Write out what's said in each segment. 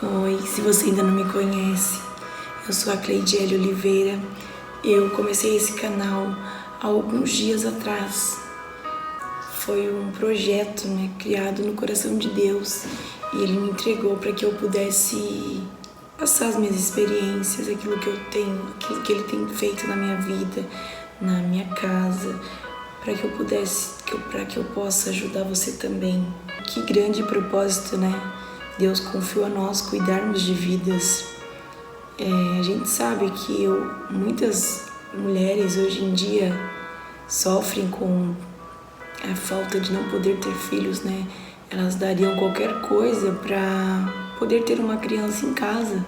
Oi, se você ainda não me conhece, eu sou a Cleidiele Oliveira. Eu comecei esse canal há alguns dias atrás. Foi um projeto, criado no coração de Deus, e Ele me entregou para que eu pudesse passar as minhas experiências, aquilo que eu tenho, aquilo que Ele tem feito na minha vida, na minha casa, para que eu possa ajudar você também. Que grande propósito, né? Deus confiou a nós cuidarmos de vidas. A gente sabe que muitas mulheres hoje em dia sofrem com a falta de não poder ter filhos, né? Elas dariam qualquer coisa para poder ter uma criança em casa.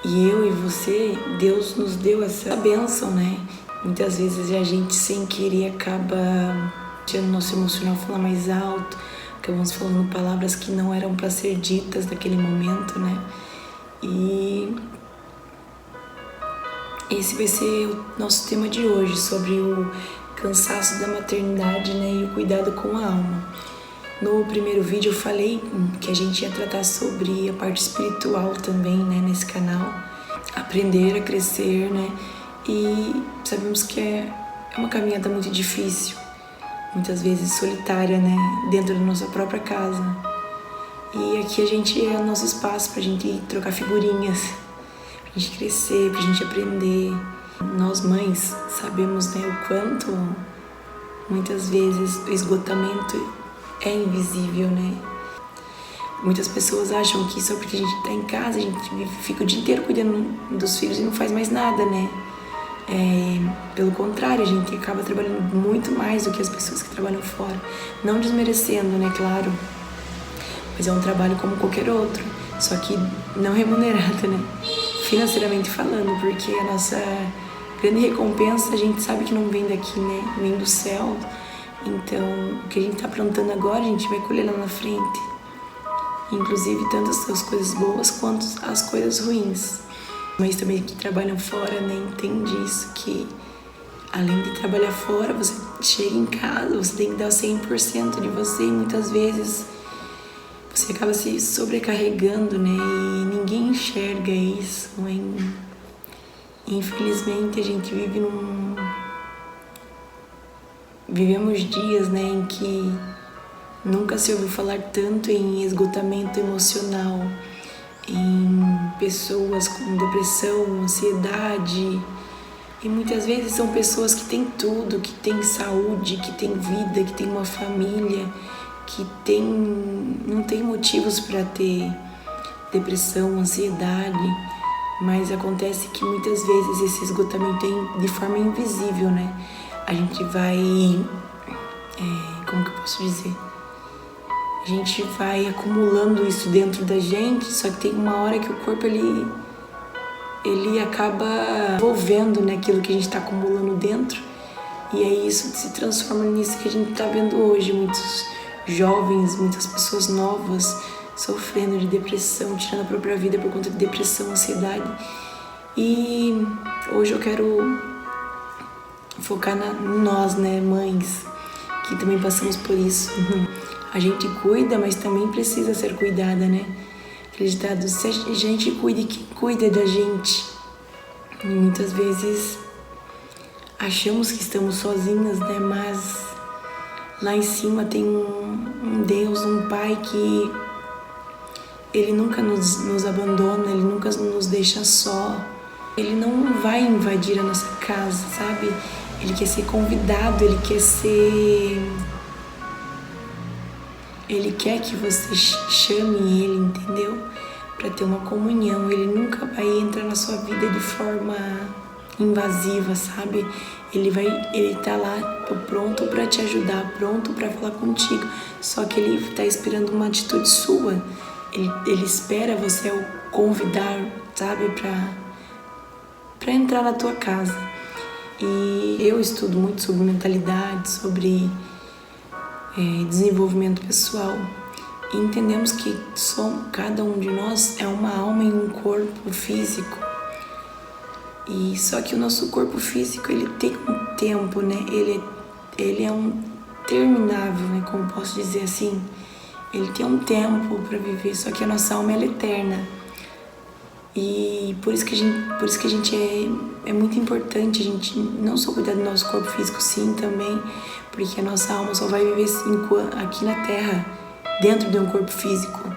E eu e você, Deus nos deu essa bênção, né? Muitas vezes a gente sem querer acaba deixando nosso emocional falar mais alto, acabamos falando palavras que não eram para ser ditas naquele momento, né? E esse vai ser o nosso tema de hoje, sobre o cansaço da maternidade, né? E o cuidado com a alma. No primeiro vídeo eu falei que a gente ia tratar sobre a parte espiritual também, né? Nesse canal. Aprender a crescer, né? E sabemos que é uma caminhada muito difícil, muitas vezes solitária, né? Dentro da nossa própria casa. E aqui a gente é o nosso espaço pra gente trocar figurinhas, pra gente crescer, pra gente aprender. Nós mães sabemos, né, o quanto muitas vezes o esgotamento é invisível, né? Muitas pessoas acham que só porque a gente tá em casa, a gente fica o dia inteiro cuidando dos filhos e não faz mais nada, né? Pelo contrário, a gente acaba trabalhando muito mais do que as pessoas que trabalham fora. Não desmerecendo, né, claro. Mas é um trabalho como qualquer outro, só que não remunerado, né? Financeiramente falando, porque a nossa grande recompensa a gente sabe que não vem daqui, né? Vem do céu. Então, o que a gente tá plantando agora, a gente vai colher lá na frente. Inclusive, tanto as coisas boas quanto as coisas ruins. Mas também que trabalham fora, né, entende isso, que além de trabalhar fora, você chega em casa, você tem que dar 100% de você, e muitas vezes você acaba se sobrecarregando, né, e ninguém enxerga isso. Infelizmente, a gente vivemos dias, né, em que nunca se ouviu falar tanto em esgotamento emocional, em pessoas com depressão, ansiedade. E muitas vezes são pessoas que têm tudo, que têm saúde, que têm vida, que têm uma família, que não tem motivos para ter depressão, ansiedade. Mas acontece que muitas vezes esse esgotamento é de forma invisível, né? A gente vai... como que eu posso dizer? A gente vai acumulando isso dentro da gente, só que tem uma hora que o corpo ele acaba envolvendo, né, aquilo que a gente está acumulando dentro, e aí isso se transforma nisso que a gente está vendo hoje, muitos jovens, muitas pessoas novas sofrendo de depressão, tirando a própria vida por conta de depressão, ansiedade. E hoje eu quero focar em nós, né, mães, que também passamos por isso. A gente cuida, mas também precisa ser cuidada, né? Acreditado, se a gente cuida, quem cuida da gente? E muitas vezes achamos que estamos sozinhas, né? Mas lá em cima tem um Deus, um Pai que Ele nunca nos abandona, Ele nunca nos deixa só. Ele não vai invadir a nossa casa, sabe? Ele quer ser convidado, Ele quer que você chame Ele, entendeu? Para ter uma comunhão. Ele nunca vai entrar na sua vida de forma invasiva, sabe? Ele tá lá pronto para te ajudar, pronto para falar contigo. Só que Ele tá esperando uma atitude sua. Ele espera você o convidar, sabe? Para entrar na tua casa. E eu estudo muito sobre mentalidade, sobre desenvolvimento pessoal, e entendemos que cada um de nós é uma alma em um corpo físico, e só que o nosso corpo físico ele tem um tempo, né? Ele é um terminável, né? Como posso dizer assim, ele tem um tempo para viver, só que a nossa alma ela é eterna. por isso que a gente é muito importante a gente não só cuidar do nosso corpo físico, sim, também, porque a nossa alma só vai viver aqui na Terra, dentro de um corpo físico.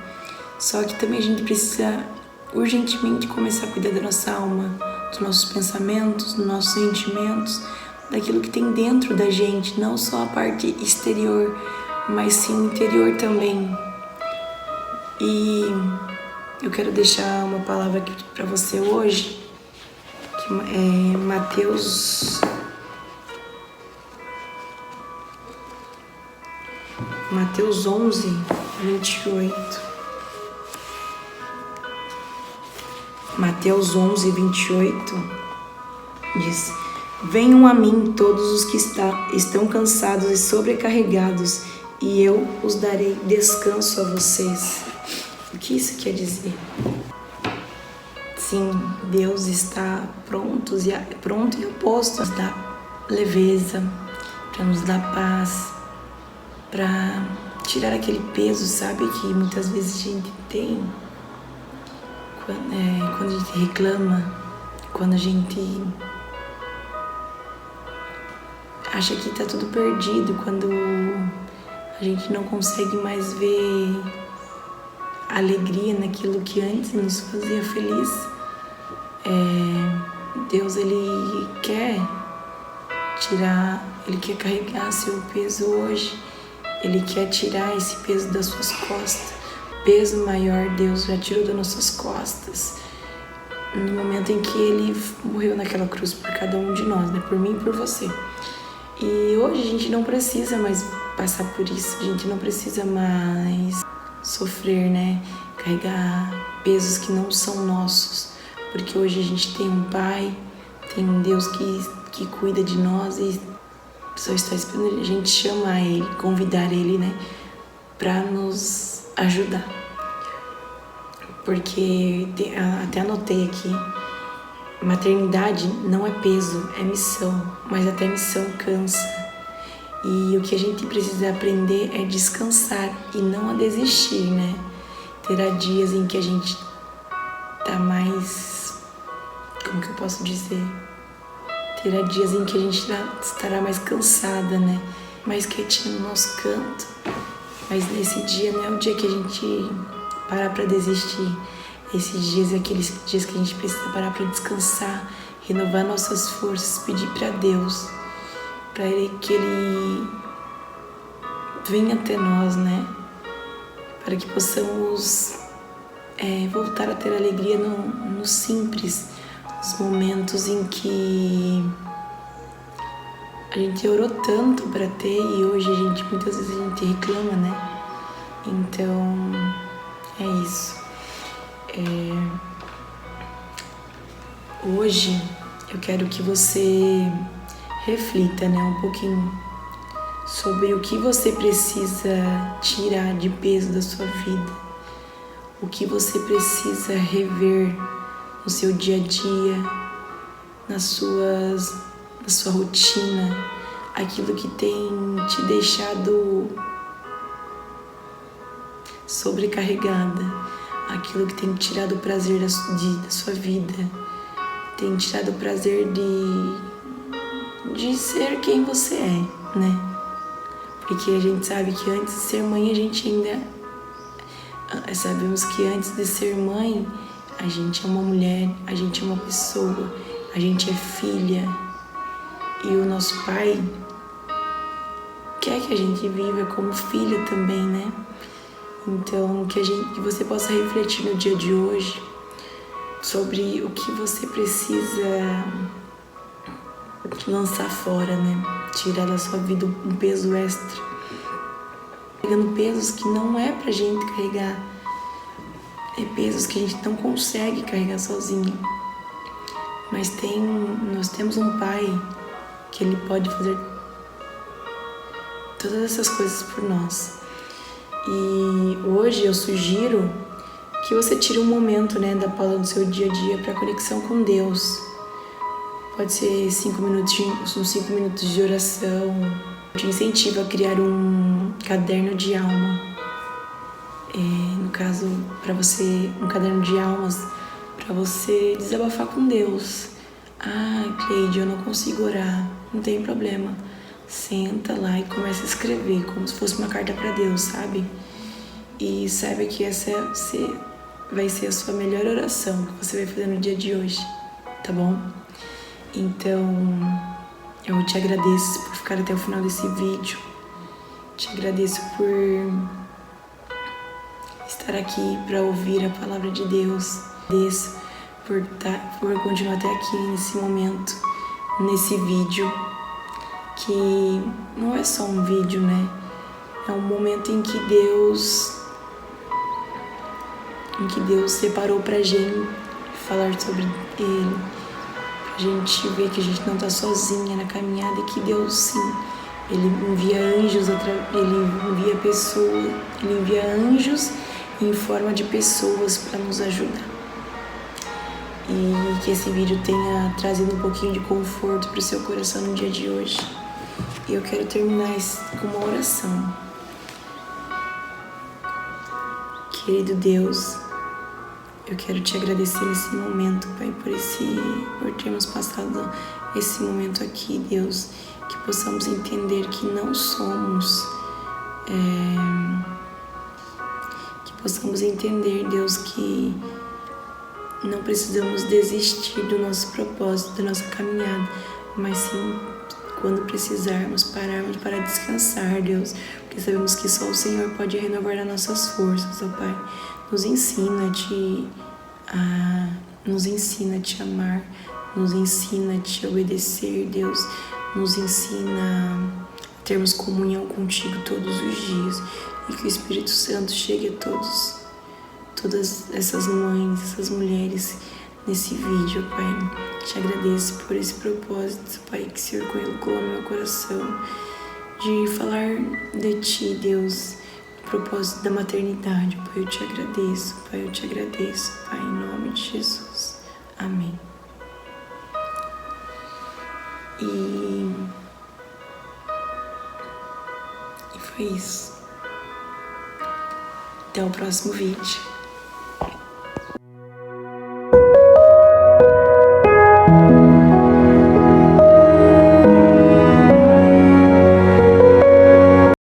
Só que também a gente precisa urgentemente começar a cuidar da nossa alma, dos nossos pensamentos, dos nossos sentimentos, daquilo que tem dentro da gente, não só a parte exterior, mas sim o interior também. E eu quero deixar uma palavra aqui para você hoje, que é Mateus 11:28. Mateus 11:28 diz: Venham a mim todos os que estão cansados e sobrecarregados, e eu os darei descanso a vocês. O que isso quer dizer? Sim, Deus está pronto e aposto para nos dar leveza, para nos dar paz, para tirar aquele peso, sabe, que muitas vezes a gente tem quando a gente reclama, quando a gente acha que está tudo perdido, quando a gente não consegue mais ver alegria naquilo que antes nos fazia feliz. Deus, Ele quer carregar seu peso hoje. Ele quer tirar esse peso das suas costas. O peso maior Deus já tirou das nossas costas no momento em que Ele morreu naquela cruz por cada um de nós, né? Por mim e por você. E hoje a gente não precisa mais passar por isso, a gente não precisa mais sofrer, né? Carregar pesos que não são nossos, porque hoje a gente tem um Pai, tem um Deus que cuida de nós e só está esperando a gente chamar Ele, convidar Ele, né? Para nos ajudar. Porque até anotei aqui, maternidade não é peso, é missão, mas até missão cansa. E o que a gente precisa aprender é descansar e não a desistir, né? Terá dias em que a gente tá mais... Como que eu posso dizer? Terá dias em que a gente estará mais cansada, né? Mais quietinha no nosso canto. Mas nesse dia não é o dia que a gente parar pra desistir. Esses dias é aqueles dias que a gente precisa parar pra descansar, renovar nossas forças, pedir pra Deus, para que Ele venha até nós, né? Para que possamos voltar a ter alegria no simples, nos momentos em que a gente orou tanto para ter e hoje muitas vezes a gente reclama, né? Então, é isso. Hoje eu quero que você reflita, né, um pouquinho sobre o que você precisa tirar de peso da sua vida, o que você precisa rever no seu dia a dia, na sua rotina, aquilo que tem te deixado sobrecarregada, aquilo que tem tirado o prazer da sua vida, tem tirado o prazer de ser quem você é, né? Porque a gente sabe que antes de ser mãe, a gente ainda... Sabemos que antes de ser mãe, a gente é uma mulher, a gente é uma pessoa, a gente é filha. E o nosso Pai quer que a gente viva como filha também, né? Então, que você possa refletir no dia de hoje sobre o que você precisa lançar fora, né? Tirar da sua vida um peso extra. Pegando pesos que não é pra gente carregar. É pesos que a gente não consegue carregar sozinho. Mas nós temos um Pai que Ele pode fazer todas essas coisas por nós. E hoje eu sugiro que você tire um momento, né, da pausa do seu dia a dia para conexão com Deus. Pode ser 5 minutos de oração. Eu te incentivo a criar um caderno de alma. No caso, para você, um caderno de almas, para para você desabafar com Deus. Ah, Cleide, eu não consigo orar. Não tem problema. Senta lá e começa a escrever, como se fosse uma carta para Deus, sabe? E saiba que essa vai ser a sua melhor oração que você vai fazer no dia de hoje, tá bom? Então, eu te agradeço por ficar até o final desse vídeo. Te agradeço por estar aqui para ouvir a palavra de Deus. Agradeço por continuar até aqui nesse momento, nesse vídeo, que não é só um vídeo, né? É um momento em que Deus separou pra gente falar sobre Ele, pra gente ver que a gente não tá sozinha na caminhada e que Deus, sim, Ele envia anjos, Ele envia anjos em forma de pessoas para nos ajudar. E que esse vídeo tenha trazido um pouquinho de conforto para o seu coração no dia de hoje. E eu quero terminar com uma oração. Querido Deus, eu quero te agradecer nesse momento, Pai, por termos passado esse momento aqui, Deus, que possamos entender que não somos, que possamos entender, Deus, que não precisamos desistir do nosso propósito, da nossa caminhada, mas sim, quando precisarmos, pararmos para descansar, Deus, porque sabemos que só o Senhor pode renovar as nossas forças, ó Pai. Nos ensina a te amar, nos ensina a te obedecer, Deus, nos ensina a termos comunhão contigo todos os dias e que o Espírito Santo chegue a todas essas mães, essas mulheres nesse vídeo, Pai. Te agradeço por esse propósito, Pai, que o Senhor colocou no meu coração de falar de Ti, Deus, o propósito da maternidade, Pai. Eu te agradeço, Pai, eu te agradeço, Pai, em nome de Jesus. Amém. E foi isso. Até o próximo vídeo.